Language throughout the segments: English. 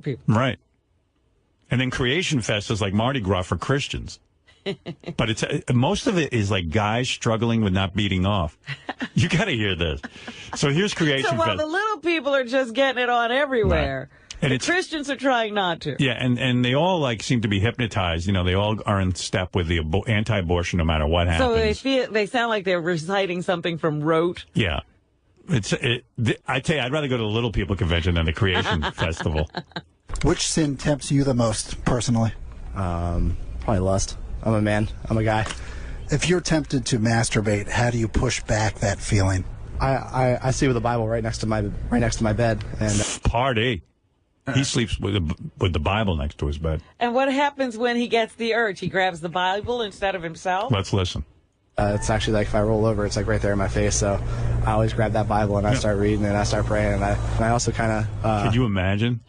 people. Right. And then Creation Fest is like Mardi Gras for Christians. But it's most of it is like guys struggling with not beating off. You got to hear this. So here's Creation So while Fest. the little people are just getting it on everywhere, and the Christians are trying not to. Yeah, and they all like seem to be hypnotized. You know, they all are in step with the anti-abortion no matter what happens. So they sound like they're reciting something from rote. Yeah. I tell you, I'd rather go to the Little People Convention than the Creation Festival. Which sin tempts you the most, personally? Probably lust. I'm a man. I'm a guy. If you're tempted to masturbate, how do you push back that feeling? I sleep with the Bible right next to my bed, and Party. He sleeps with the Bible next to his bed. And what happens when he gets the urge? He grabs the Bible instead of himself? Let's listen. it's actually like if I roll over, it's like right there in my face. So I always grab that Bible and I start reading and I start praying. And I also kind of. Could you imagine?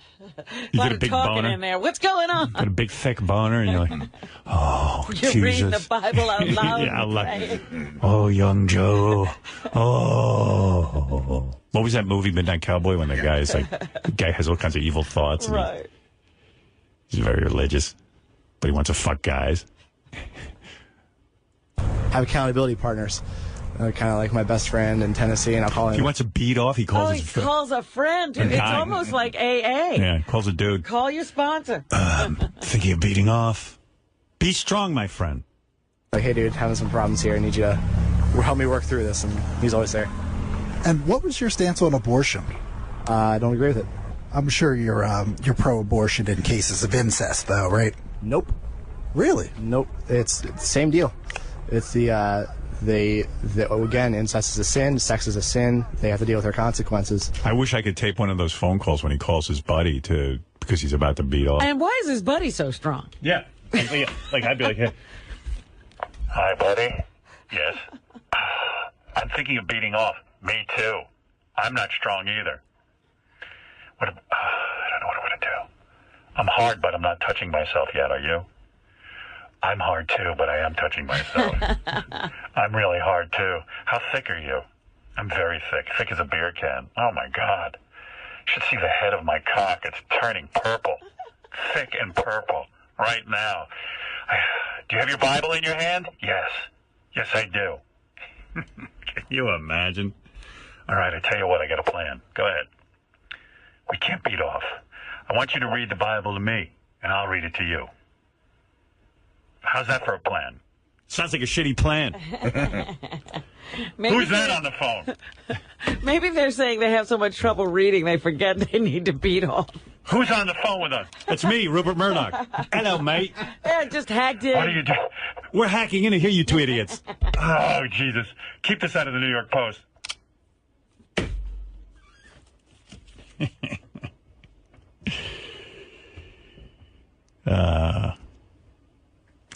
You get a big boner in there. What's going on? Got a big thick boner, and you're like, oh, you're Jesus. reading the Bible out loud. Yeah, like, oh, young Joe. Oh. What was that movie, Midnight Cowboy, when the guy has all kinds of evil thoughts? Right. He's very religious, but he wants to fuck guys. Have accountability partners. Kind of like my best friend in Tennessee, and I'll call him. If he wants to beat off, he calls his friend. Calls a friend. It's almost like AA. Yeah, calls a dude. Call your sponsor. Thinking of beating off. Be strong, my friend. Like, hey, dude, having some problems here. I need you to help me work through this, and he's always there. And what was your stance on abortion? I don't agree with it. I'm sure you're pro-abortion in cases of incest, though, right? Nope. Really? Nope. It's the same deal. It's again, incest is a sin, sex is a sin. They have to deal with their consequences. I wish I could tape one of those phone calls when he calls his buddy because he's about to beat off. And why is his buddy so strong? Yeah. Like I'd be like, hey. Hi, buddy. Yes. I'm thinking of beating off. Me too. I'm not strong either. I don't know what I'm going to do. I'm hard, but I'm not touching myself yet. Are you? I'm hard too, but I am touching myself. I'm really hard too. How thick are you? I'm very thick. Thick as a beer can. Oh my God. You should see the head of my cock. It's turning purple. Thick and purple. Right now. Do you have your Bible in your hand? Yes. Yes, I do. Can you imagine? All right, I tell you what, I got a plan. Go ahead. We can't beat off. I want you to read the Bible to me, and I'll read it to you. How's that for a plan? Sounds like a shitty plan. Who's that on the phone? Maybe they're saying they have so much trouble reading they forget they need to beat off. Who's on the phone with us? It's me, Rupert Murdoch. Hello, mate. Yeah, just hacked in. What are you doing? We're hacking into here, you two idiots. Oh, Jesus. Keep this out of the New York Post.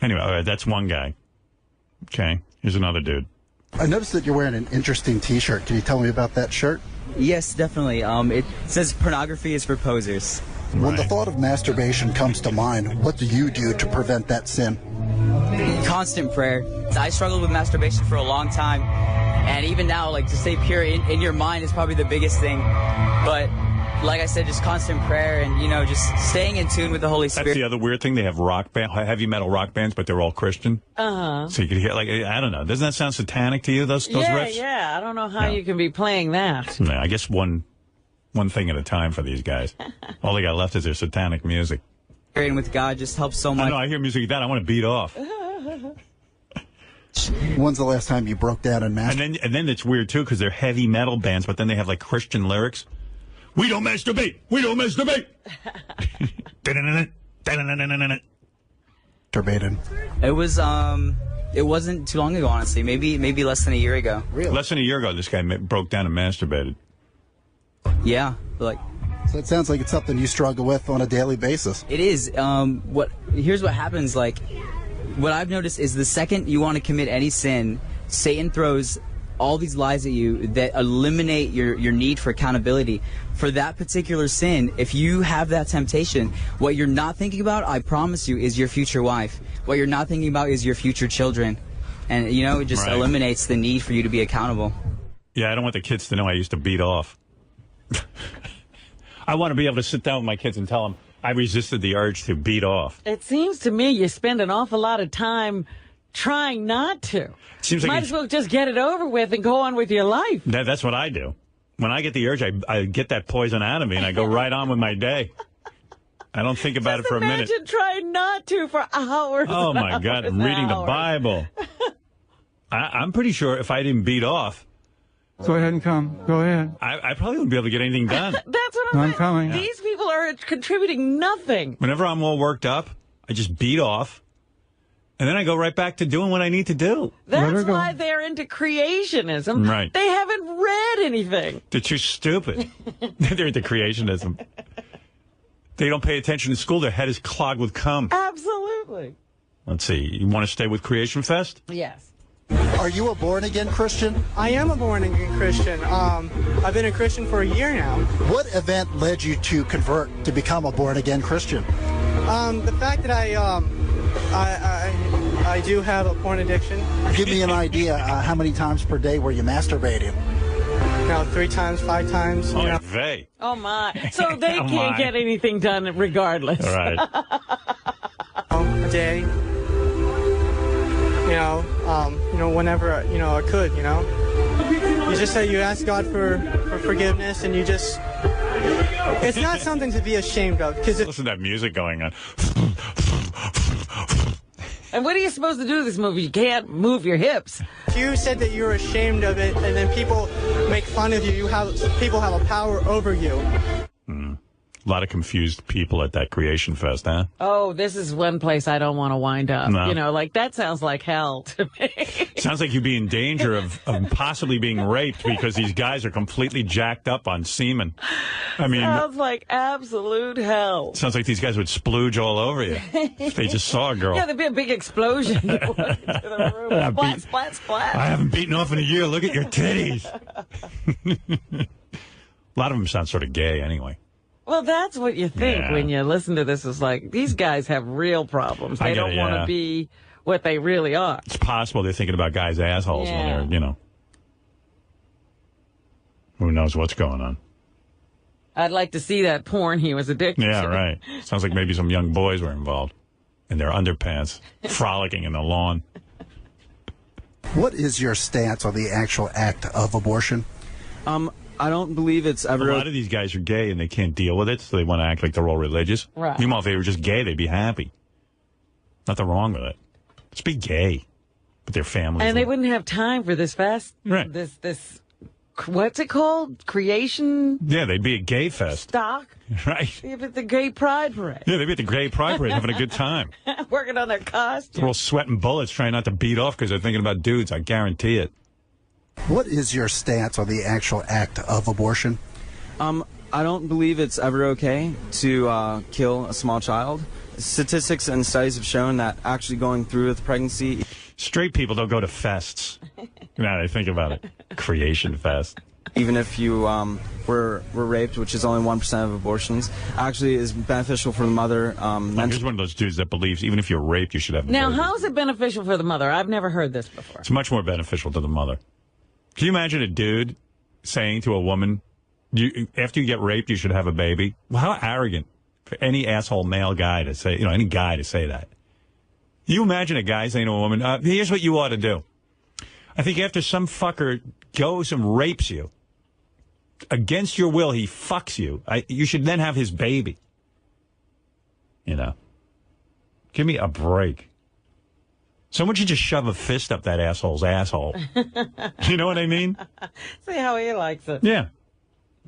Anyway, all right, that's one guy. Okay, here's another dude. I noticed that you're wearing an interesting T-shirt. Can you tell me about that shirt? Yes, definitely. It says pornography is for posers. When the thought of masturbation comes to mind, what do you do to prevent that sin? Constant prayer. I struggled with masturbation for a long time, and even now, like, to stay pure in your mind is probably the biggest thing. But like I said, just constant prayer and, just staying in tune with the Holy Spirit. That's the other weird thing. They have heavy metal rock bands, but they're all Christian. Uh-huh. So you could hear, I don't know. Doesn't that sound satanic to you, those riffs? Yeah. I don't know how you can be playing that. No, I guess one thing at a time for these guys. All they got left is their satanic music. Praying with God just helps so much. I hear music like that. I want to beat off. When's the last time you broke down and masturbated? And then it's weird, too, because they're heavy metal bands, but then they have, like, Christian lyrics. We don't masturbate. We don't masturbate. Masturbated. It wasn't too long ago, honestly. Maybe less than a year ago. Really? Less than a year ago, this guy broke down and masturbated. Yeah, So it sounds like it's something you struggle with on a daily basis. it is. Here's what happens. Like, what I've noticed is the second you want to commit any sin, Satan throws all these lies at you that eliminate your need for accountability. For that particular sin, if you have that temptation, what you're not thinking about, I promise you, is your future wife. What you're not thinking about is your future children. And, it just eliminates the need for you to be accountable. Yeah, I don't want the kids to know I used to beat off. I want to be able to sit down with my kids and tell them, I resisted the urge to beat off. It seems to me you spend an awful lot of time trying not to. Seems like Might as well just get it over with and go on with your life. That's what I do. When I get the urge, I get that poison out of me and I go right on with my day. I don't think about it for a minute. Imagine trying not to for hours. Oh, my God. I'm reading the Bible. I'm pretty sure if I didn't beat off, go ahead and come. Go ahead. I probably wouldn't be able to get anything done. That's what I'm coming. These people are contributing nothing. Whenever I'm all worked up, I just beat off, and then I go right back to doing what I need to do. That's why they're into creationism. Right. They haven't read anything. They're too stupid. They're into creationism. They don't pay attention in school. Their head is clogged with cum. Absolutely. Let's see. You want to stay with Creation Fest? Yes. Are you a born-again Christian? I am a born-again Christian. I've been a Christian for a year now. What event led you to convert to become a born-again Christian? The fact that I do have a porn addiction. Give me an idea. How many times per day were you masturbating? 3 times, 5 times. Oh, they. Oh, my. So they Oh, can't my. get anything done regardless. All right. A day. Whenever, I could, You just say you ask God for forgiveness, and you just... It's not something to be ashamed of. Because Listen to that music going on. And what are you supposed to do in this movie? You can't move your hips. if you said that you're ashamed of it, and then people make fun of you, people have a power over you. A lot of confused people at that Creation Fest, huh? Oh, this is one place I don't want to wind up. No. That sounds like hell to me. Sounds like you'd be in danger of possibly being raped because these guys are completely jacked up on semen. I mean... Sounds like absolute hell. Sounds like these guys would splooge all over you if they just saw a girl. Yeah, there'd be a big explosion into the room. Splat, splat, splat. I haven't beaten off in a year. Look at your titties. A lot of them sound sort of gay anyway. Well, that's what you think when you listen to this. It's like, these guys have real problems. They don't want to be what they really are. It's possible they're thinking about guys' assholes when they're, who knows what's going on. I'd like to see that porn he was addicted to. Yeah, right. Sounds like maybe some young boys were involved in their underpants, frolicking in the lawn. What is your stance on the actual act of abortion? I don't believe it's ever... A lot of these guys are gay and they can't deal with it, so they want to act like they're all religious. Right. Meanwhile, if they were just gay, they'd be happy. Nothing wrong with it. Just be gay with their families. And they wouldn't have time for this fest. Right. This, what's it called? Creation? Yeah, they'd be a gay fest. Stock? Right. If it's the gay pride parade. Yeah, they'd be at the gay pride parade having a good time. Working on their costumes. They're all sweating bullets trying not to beat off because they're thinking about dudes. I guarantee it. What is your stance on the actual act of abortion? I don't believe it's ever okay to kill a small child. Statistics and studies have shown that actually going through with pregnancy... Straight people don't go to fests. Now they think about it. Creation Fest. Even if you were raped, which is only 1% of abortions, actually is beneficial for the mother. Here's one of those dudes that believes even if you're raped, you should have a Now, baby. how is it beneficial for the mother? I've never heard this before. It's much more beneficial to the mother. Can you imagine a dude saying to a woman, after you get raped, you should have a baby? Well, how arrogant for any asshole male guy to say, any guy to say that. You imagine a guy saying to a woman, here's what you ought to do. I think after some fucker goes and rapes you, against your will, he fucks you. You should then have his baby. Give me a break. Someone should just shove a fist up that asshole's asshole. You know what I mean? See how he likes it. Yeah.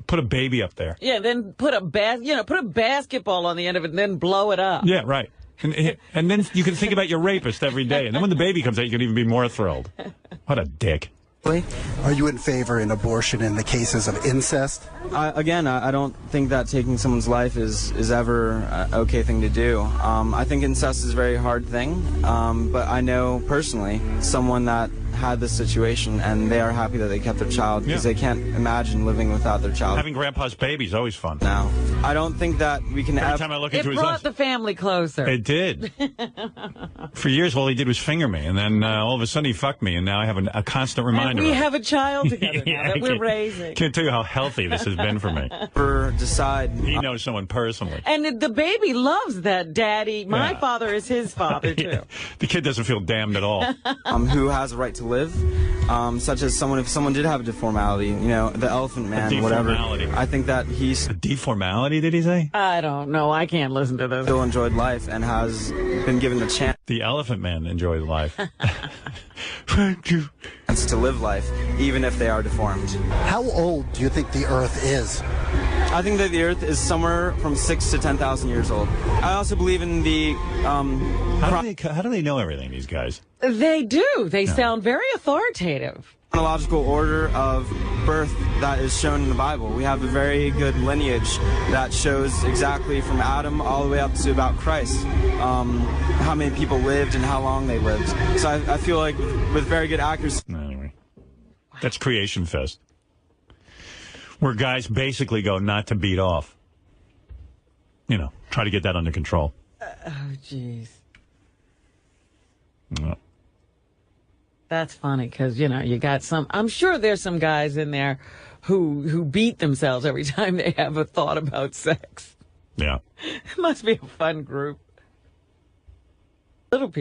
Put a baby up there. Yeah, then put a basketball on the end of it and then blow it up. Yeah, right. And then you can think about your rapist every day. And then when the baby comes out, you can even be more thrilled. What a dick. Are you in favor in abortion in the cases of incest? I don't think that taking someone's life is ever an okay thing to do. I think incest is a very hard thing, but I know personally someone that had this situation, and they are happy that they kept their child because they can't imagine living without their child. Having grandpa's baby is always fun. Now, I don't think that we can. Every time I look into his eyes, it brought the family closer. It did. For years, all he did was finger me, and then all of a sudden he fucked me, and now I have a constant reminder. And we have a child together now that we're raising. Can't tell you how healthy this has been for me. He knows someone personally. And the baby loves that daddy. My father is his father, too. The kid doesn't feel damned at all. Who has a right to live, such as if someone did have a deformality, the elephant man, whatever. I think that he's... A deformality, did he say? I don't know. I can't listen to this. Still enjoyed life and has been given the chance. The elephant man enjoys life. Thank you. To live life, even if they are deformed. How old do you think the Earth is? I think that the Earth is somewhere from 6,000 to 10,000 years old. I also believe in the... How do they know everything, these guys? They do. They sound very authoritative. Chronological order of birth that is shown in the Bible. We have a very good lineage that shows exactly from Adam all the way up to about Christ, how many people lived and how long they lived. So I feel like with very good accuracy. Anyway, that's Creation Fest, where guys basically go not to beat off. Try to get that under control. Oh, jeez. No. That's funny because, you got some... I'm sure there's some guys in there who beat themselves every time they have a thought about sex. Yeah. It must be a fun group. Little people.